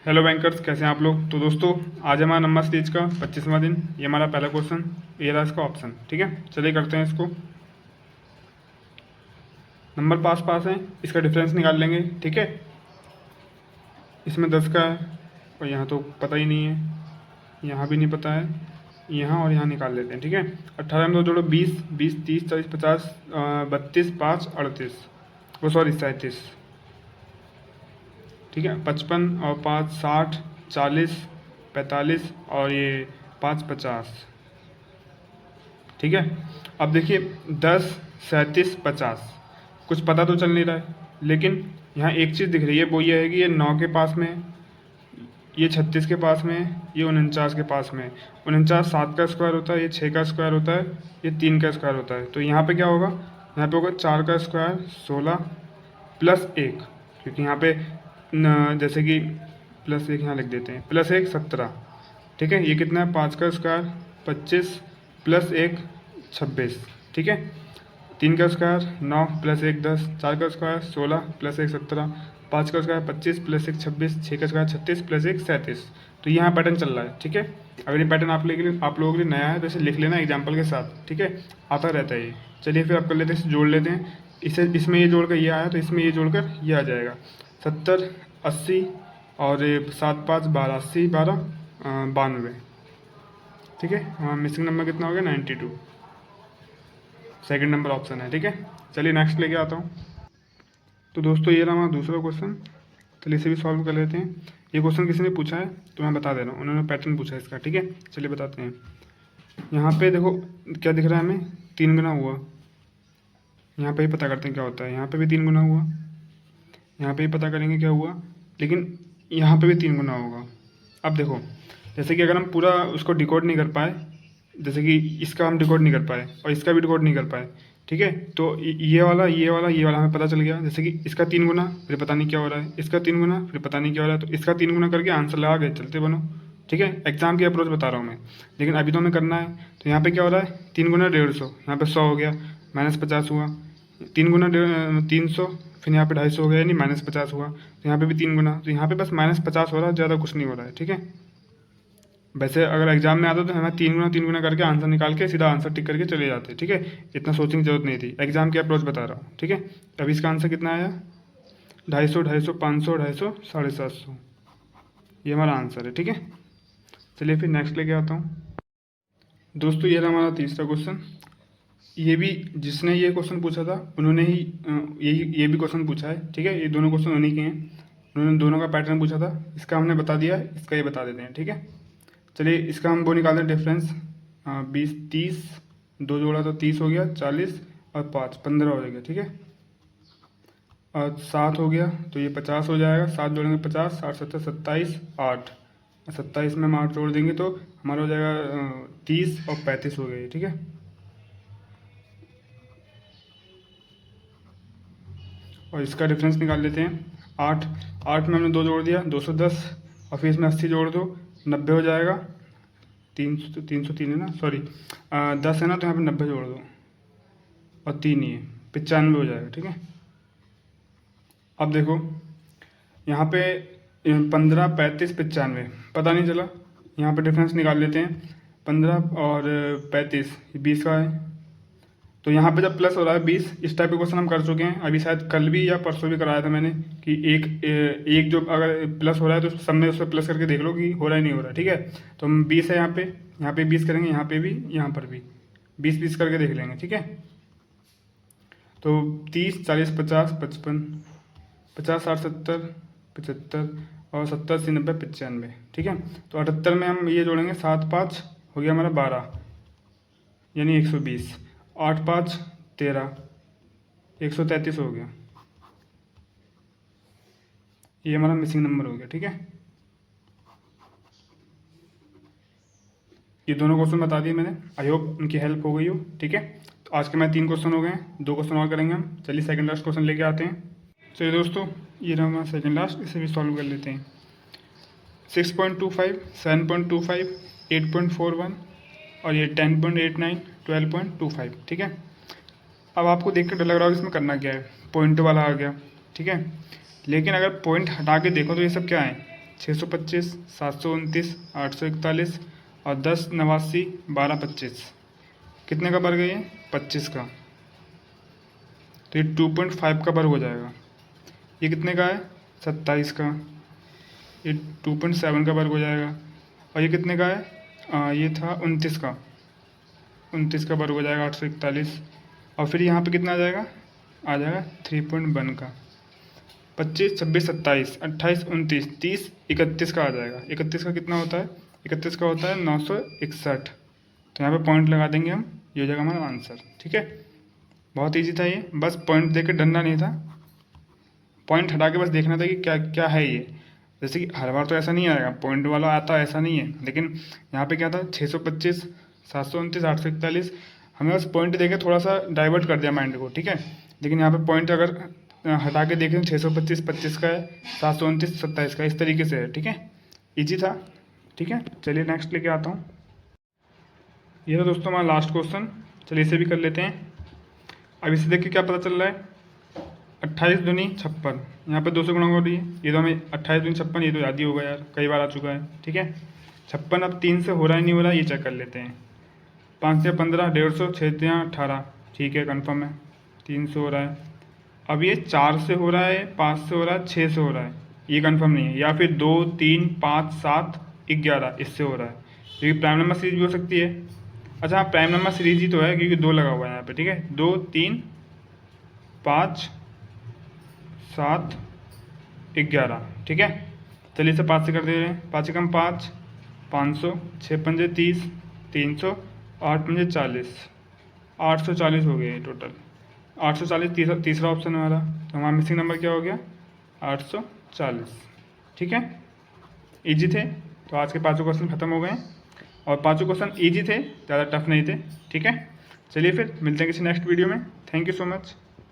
Hello bankers, कैसे हैं आप लोग। तो दोस्तों, आज हमारा नंबर सीरीज का 25वां दिन। ये हमारा पहला क्वेश्चन, ये रहा इसका ऑप्शन। ठीक है, चलिए करते हैं इसको। नंबर पास पास है, इसका डिफरेंस निकाल लेंगे। ठीक है, इसमें 10 का है और यहाँ तो पता ही नहीं है, यहाँ भी नहीं पता है, यहाँ और यहाँ निकाल लेते हैं। ठीक है, 18 में दो जोड़ो 20, 20 30 40 50 32 5 38, वो सॉरी 37। ठीक है, 55 और 5 60, 40 45 और ये 5 50। ठीक है, अब देखिए 10 37 50, कुछ पता तो चल नहीं रहा है, लेकिन यहाँ एक चीज़ दिख रही है, वो ये है कि ये 9 के पास में है, ये 36 के पास में है, ये 49 के पास में है। 49 7 का स्क्वायर होता है, ये 6 का स्क्वायर होता है, ये 3 का स्क्वायर होता है। तो यहाँ पे क्या होगा, यहाँ पे होगा 4 का स्क्वायर 16 प्लस 1, क्योंकि यहाँ पे जैसे कि प्लस 1 यहाँ लिख देते हैं, प्लस 1 17। ठीक है, ये कितना है, 5 का स्क्वायर 25 प्लस 1 26। ठीक है, 3 का स्क्वायर 9 प्लस 1 10, 4 का स्क्वायर 16 प्लस 1 17, 5 का स्क्वायर 25 प्लस 1 26, 6 का स्क्वायर 36 प्लस 1 37। तो यहाँ पैटर्न चल रहा है। ठीक है, अगर ये पैटर्न आप लोगों के लिए नया है तो इसे लिख लेना एग्जाम्पल के साथ। ठीक है, आता रहता है ये। चलिए फिर आप कर लेते हैं, इसे जोड़ लेते हैं। इसे इसमें ये जोड़कर ये आया तो इसमें ये जोड़कर ये आ जाएगा 70 80 और 7 5 12 80 12 92। ठीक है, हाँ, मिसिंग नंबर कितना हो गया, 92। सेकंड नंबर ऑप्शन है। ठीक है, चलिए नेक्स्ट लेके आता हूँ। तो दोस्तों, ये रहा हमारा दूसरा क्वेश्चन। चलिए इसे भी सॉल्व कर लेते हैं। ये क्वेश्चन किसी ने पूछा है तो मैं बता दे रहा हूँ, उन्होंने पैटर्न पूछा है इसका। ठीक है, चलिए बताते हैं। यहाँ पे देखो क्या दिख रहा है हमें, 3 गुना हुआ। यहाँ पे ही पता करते हैं क्या होता है। यहाँ पे भी 3 गुना हुआ, यहाँ पे ही पता करेंगे क्या हुआ, लेकिन यहाँ पे भी 3 गुना होगा। अब देखो, जैसे कि अगर हम पूरा उसको डिकोड नहीं कर पाए, जैसे कि इसका हम डिकोड नहीं कर पाए और इसका भी डिकोड नहीं कर पाए। ठीक है, तो ये वाला ये वाला ये वाला हमें पता चल गया। जैसे कि इसका 3 गुना, फिर पता नहीं क्या हो रहा है, इसका 3 गुना, फिर पता नहीं क्या हो रहा है। तो इसका 3 गुना करके आंसर लगा के चलते बनो। ठीक है, एग्जाम की अप्रोच बता रहा हूँ मैं, लेकिन अभी तो हमें करना है। तो यहाँ पे क्या हो रहा है, 3 गुना 150, यहाँ पे 100 हो गया, -50 हुआ। 3 गुना 300, फिर यहाँ पे 250 हो गया, यानी -50 हुआ। तो यहाँ पे भी 3 गुना, तो यहाँ पे बस -50 हो रहा है, ज़्यादा कुछ नहीं हो रहा है। ठीक है, वैसे अगर एग्जाम में आता तो हमें 3 गुना करके आंसर निकाल के सीधा आंसर टिक करके चले जाते। ठीक है, इतना सोचने की जरूरत नहीं थी, एग्जाम की अप्रोच बता रहा हूँ। ठीक है, अभी इसका आंसर कितना आया, 250 250 500 250 750, ये हमारा आंसर है। ठीक है, चलिए फिर नेक्स्ट लेके आता हूँ। दोस्तों, ये रहा हमारा तीसरा क्वेश्चन। ये भी जिसने ये क्वेश्चन पूछा था उन्होंने ही ये भी क्वेश्चन पूछा है। ठीक है, ये दोनों क्वेश्चन उन्हीं के हैं, उन्होंने दोनों का पैटर्न पूछा था। इसका हमने बता दिया है, इसका ये बता देते हैं। ठीक है, चलिए इसका हम वो निकालते हैं डिफरेंस। 20 30, 2 जोड़ा तो 30 हो गया, 40 और 5 15 हो जाएगा। ठीक है, और 7 हो गया तो ये 50 हो जाएगा, 7 जोड़ेंगे 50, 60 70 27 8, 27 में हम 8 जोड़ देंगे तो हमारा हो जाएगा 30 और 35 हो गए। ठीक है, और इसका डिफरेंस निकाल लेते हैं। 8 8 में हमने 2 जोड़ दिया 210, और फिर इसमें 80 जोड़ दो 90 हो जाएगा। 303 है ना, सॉरी 10 है ना, तो यहाँ पे 90 जोड़ दो और 3 ही है, 95 हो जाएगा। ठीक है, अब देखो यहाँ पे 15 35 95 पता नहीं चला, यहाँ पे डिफरेंस निकाल लेते हैं। 15 और 35 20 का है, तो यहाँ पे जब प्लस हो रहा है 20, इस टाइप के क्वेश्चन हम कर चुके हैं। अभी शायद कल भी या परसों भी कराया था मैंने कि एक जो अगर प्लस हो रहा है तो सब में उससे प्लस करके देख लो कि हो रहा है नहीं हो रहा है। ठीक है, तो हम 20 है यहाँ पे 20 करेंगे, यहाँ पे भी यहाँ पर भी 20 20 करके देख लेंगे। ठीक है, तो 30 40 50 55 50 60 70 75 और 70 80 90 95। ठीक है, तो 78 में हम ये जोड़ेंगे 7 5 हो गया हमारा 12, यानी 120, 8 5 13, 133 हो गया, ये हमारा मिसिंग नंबर हो गया। ठीक है, ये दोनों क्वेश्चन बता दिए मैंने, आई होप उनकी हेल्प हो गई हो। ठीक है, तो आज के मैं 3 क्वेश्चन हो गए हैं, 2 क्वेश्चन और करेंगे हम। चलिए सेकंड लास्ट क्वेश्चन लेके आते हैं। चलिए दोस्तों, ये रहा हमारा सेकंड लास्ट, इसे भी सॉल्व कर लेते हैं। 6.25 7.25 8.41 और ये 10.89 12.25। ठीक है, अब आपको देख कर डर लग रहा होगा इसमें करना क्या है, पॉइंट वाला आ गया। ठीक है, लेकिन अगर पॉइंट हटा के देखो तो ये सब क्या है, 625, 729, 841 और 10, 89, 12, 25। कितने का वर्ग है ये? 25 का। तो ये 2.5 का वर्ग हो जाएगा। ये कितने का है? 27 का। ये 2.7 का वर्ग हो जाएगा। और ये कितने का है? ये था 29 का। 29 का वर्ग हो जाएगा 841। और फिर यहाँ पे कितना आ जाएगा? आ जाएगा 3.1 का। 25, 26, 27, 28, 29, 30, 31 का आ जाएगा। 31 का कितना होता है? 31 का होता है 961। तो यहाँ पे पॉइंट लगा देंगे हम, ये हो जाएगा हमारा आंसर। ठीक है, बहुत इजी था ये, बस पॉइंट देके डरना नहीं था, पॉइंट हटा के बस देखना था कि क्या क्या है ये। जैसे कि हर बार तो ऐसा नहीं आएगा, पॉइंट वाला आता ऐसा नहीं है, लेकिन यहाँ पे क्या था 625, 729, 841, हमें बस पॉइंट देके थोड़ा सा डाइवर्ट कर दिया माइंड को। ठीक है, लेकिन यहाँ पे पॉइंट अगर हटा के देखें 625 25 का है, 729 27 का, इस तरीके से है। ठीक है, ईजी था। ठीक है, चलिए नेक्स्ट लेके आता हूँ। ये था दोस्तों हमारा लास्ट क्वेश्चन, चलिए इसे भी कर लेते हैं। अब इसे देख के क्या पता चल रहा है? 28 दूनी 56, यहाँ पे 2 से गुणा हो रही है, ये तो हमें 28 दूनी 56, ये तो याद ही होगा यार, कई बार आ चुका है। ठीक है, 56 अब 3 से हो रहा है नहीं हो रहा है, ये चेक कर लेते हैं। 5 से 15, 150, 6 से 18, ठीक है कन्फर्म है, 3 से हो रहा है। अब ये 4 से हो रहा है, 5 से हो रहा है, 6 से हो रहा है, ये कन्फर्म नहीं है। या फिर 2, 3, 5, 7, 11 इससे हो रहा है, क्योंकि प्राइम नंबर सीरीज भी हो सकती है। अच्छा हाँ, प्राइम नंबर सीरीज ही तो है, क्योंकि 2 लगा हुआ है यहाँ पे। ठीक है, 2, 3, 5, 7, 11। ठीक है, चलिए इसे 5 से कर दे रहे हैं। 5 एकम 5, 500, 6 पंजे 30, 300, 8 पंजे 40, 840 हो गए टोटल। 840 तीसरा ऑप्शन है हमारा, तो हमारा मिसिंग नंबर क्या हो गया? 840। ठीक है, इजी थे, तो आज के 5 क्वेश्चन खत्म हो गए, और 5 क्वेश्चन इजी थे, ज़्यादा टफ नहीं थे। ठीक है, चलिए फिर मिलते हैं किसी नेक्स्ट वीडियो में। Thank you so much.